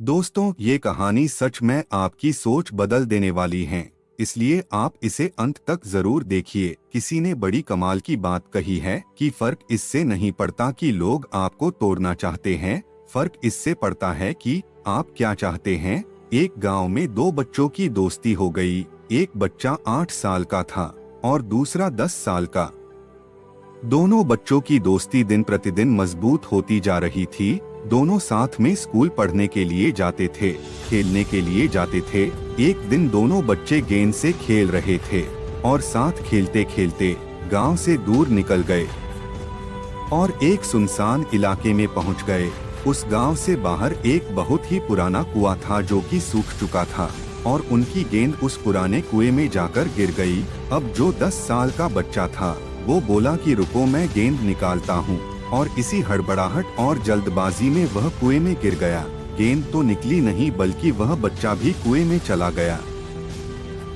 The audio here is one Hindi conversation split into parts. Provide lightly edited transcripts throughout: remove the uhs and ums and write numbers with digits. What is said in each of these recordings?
दोस्तों, ये कहानी सच में आपकी सोच बदल देने वाली है, इसलिए आप इसे अंत तक जरूर देखिए। किसी ने बड़ी कमाल की बात कही है कि फर्क इससे नहीं पड़ता कि लोग आपको तोड़ना चाहते हैं, फर्क इससे पड़ता है कि आप क्या चाहते हैं। एक गांव में दो बच्चों की दोस्ती हो गई। एक बच्चा 8 साल का था और दूसरा 10 साल का। दोनों बच्चों की दोस्ती दिन प्रतिदिन मजबूत होती जा रही थी। दोनों साथ में स्कूल पढ़ने के लिए जाते थे, खेलने के लिए जाते थे। एक दिन दोनों बच्चे गेंद से खेल रहे थे और साथ खेलते खेलते गांव से दूर निकल गए और एक सुनसान इलाके में पहुंच गए। उस गांव से बाहर एक बहुत ही पुराना कुआं था जो कि सूख चुका था और उनकी गेंद उस पुराने कुएं में जाकर गिर गई। अब जो 10 साल का बच्चा था वो बोला कि रुको, मैं गेंद निकालता हूँ, और इसी हड़बड़ाहट और जल्दबाजी में वह कुएं में गिर गया। गेंद तो निकली नहीं बल्कि वह बच्चा भी कुएं में चला गया।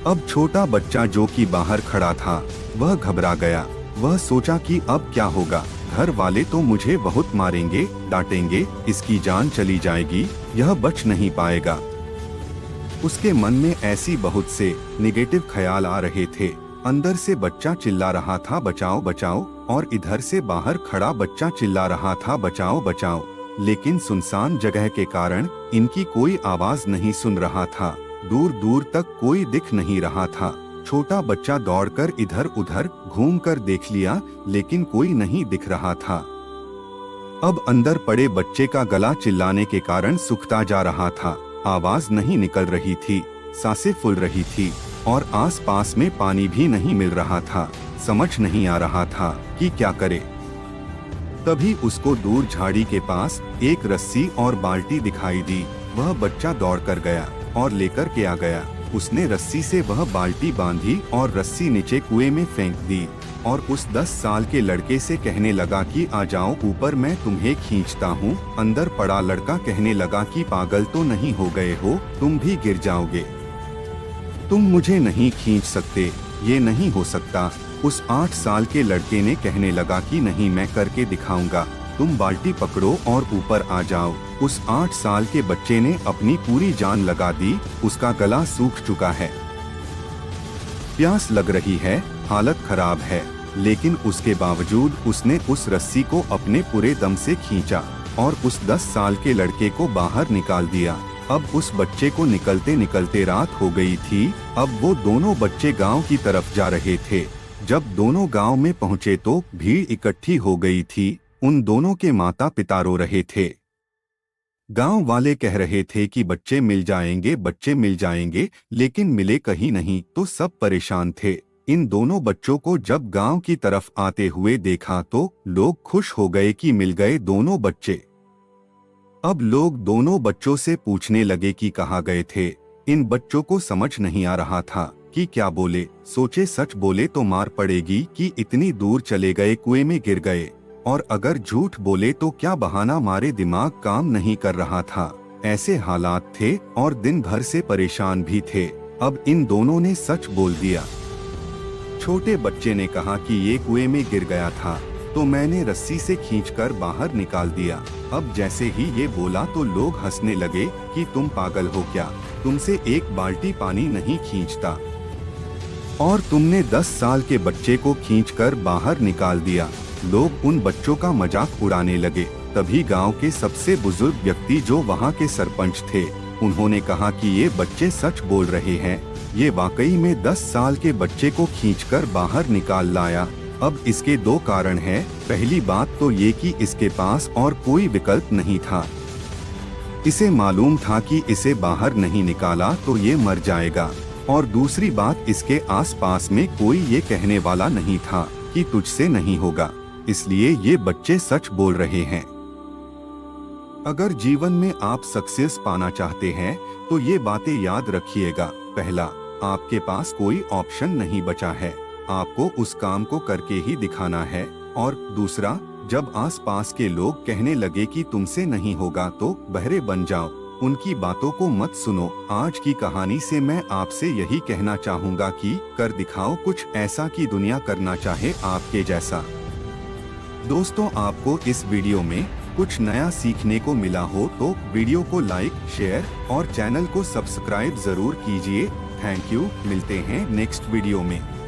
अब छोटा बच्चा जो कि बाहर खड़ा था वह घबरा गया। वह सोचा कि अब क्या होगा, घर वाले तो मुझे बहुत मारेंगे, डांटेंगे, इसकी जान चली जाएगी, यह बच नहीं पाएगा। उसके मन में ऐसी बहुत से निगेटिव ख्याल आ रहे थे। अंदर से बच्चा चिल्ला रहा था बचाओ बचाओ, और इधर से बाहर खड़ा बच्चा चिल्ला रहा था बचाओ बचाओ। लेकिन सुनसान जगह के कारण इनकी कोई आवाज नहीं सुन रहा था। दूर दूर तक कोई दिख नहीं रहा था। छोटा बच्चा दौड़कर इधर उधर घूमकर देख लिया, लेकिन कोई नहीं दिख रहा था। अब अंदर पड़े बच्चे का गला चिल्लाने के कारण सूखता जा रहा था। आवाज नहीं निकल रही थी, सांसें फूल रही थी और आसपास में पानी भी नहीं मिल रहा था। समझ नहीं आ रहा था कि क्या करे। तभी उसको दूर झाड़ी के पास एक रस्सी और बाल्टी दिखाई दी। वह बच्चा दौड़कर गया और लेकर के आ गया। उसने रस्सी से वह बाल्टी बांधी और रस्सी नीचे कुएं में फेंक दी और उस 10 साल के लड़के से कहने लगा कि आ जाओ ऊपर, मैं तुम्हें खींचता हूँ। अंदर पड़ा लड़का कहने लगा कि पागल तो नहीं हो गए हो, तुम भी गिर जाओगे, तुम मुझे नहीं खींच सकते, ये नहीं हो सकता। उस 8 साल के लड़के ने कहने लगा कि नहीं, मैं करके दिखाऊंगा, तुम बाल्टी पकड़ो और ऊपर आ जाओ। उस 8 साल के बच्चे ने अपनी पूरी जान लगा दी। उसका गला सूख चुका है, प्यास लग रही है, हालत खराब है, लेकिन उसके बावजूद उसने उस रस्सी को अपने पूरे दम से खींचा और उस 10 साल के लड़के को बाहर निकाल दिया। अब उस बच्चे को निकलते निकलते रात हो गई थी। अब वो दोनों बच्चे गांव की तरफ जा रहे थे। जब दोनों गांव में पहुंचे तो भीड़ इकट्ठी हो गई थी। उन दोनों के माता पिता रो रहे थे। गांव वाले कह रहे थे कि बच्चे मिल जाएंगे, बच्चे मिल जाएंगे, लेकिन मिले कहीं नहीं। तो सब परेशान थे। इन दोनों बच्चों को जब गांव की तरफ आते हुए देखा तो लोग खुश हो गए कि मिल गए दोनों बच्चे। अब लोग दोनों बच्चों से पूछने लगे कि कहाँ गए थे। इन बच्चों को समझ नहीं आ रहा था कि क्या बोले। सोचे सच बोले तो मार पड़ेगी कि इतनी दूर चले गए, कुएं में गिर गए, और अगर झूठ बोले तो क्या बहाना मारे, दिमाग काम नहीं कर रहा था। ऐसे हालात थे और दिन भर से परेशान भी थे। अब इन दोनों ने सच बोल दिया। छोटे बच्चे ने कहा कि ये कुएं में गिर गया था तो मैंने रस्सी से खींचकर बाहर निकाल दिया। अब जैसे ही ये बोला तो लोग हंसने लगे कि तुम पागल हो क्या, तुमसे एक बाल्टी पानी नहीं खींचता और तुमने 10 साल के बच्चे को खींचकर बाहर निकाल दिया। लोग उन बच्चों का मजाक उड़ाने लगे। तभी गांव के सबसे बुजुर्ग व्यक्ति जो वहां के सरपंच थे, उन्होंने कहा कि ये बच्चे सच बोल रहे हैं, ये वाकई में 10 साल के बच्चे को खींचकर बाहर निकाल लाया। अब इसके 2 कारण हैं। पहली बात तो ये कि इसके पास और कोई विकल्प नहीं था। इसे मालूम था कि इसे बाहर नहीं निकाला तो ये मर जाएगा, और दूसरी बात, इसके आसपास में कोई ये कहने वाला नहीं था कि तुझसे नहीं होगा। इसलिए ये बच्चे सच बोल रहे हैं। अगर जीवन में आप सक्सेस पाना चाहते हैं तो ये बातें याद रखिएगा। पहला, आपके पास कोई ऑप्शन नहीं बचा है, आपको उस काम को करके ही दिखाना है। और दूसरा, जब आसपास के लोग कहने लगे कि तुमसे नहीं होगा तो बहरे बन जाओ, उनकी बातों को मत सुनो। आज की कहानी से मैं आपसे यही कहना चाहूँगा कि कर दिखाओ कुछ ऐसा कि दुनिया करना चाहे आपके जैसा। दोस्तों, आपको इस वीडियो में कुछ नया सीखने को मिला हो तो वीडियो को लाइक, शेयर और चैनल को सब्सक्राइब जरूर कीजिए। Thank you. मिलते हैं नेक्स्ट वीडियो में।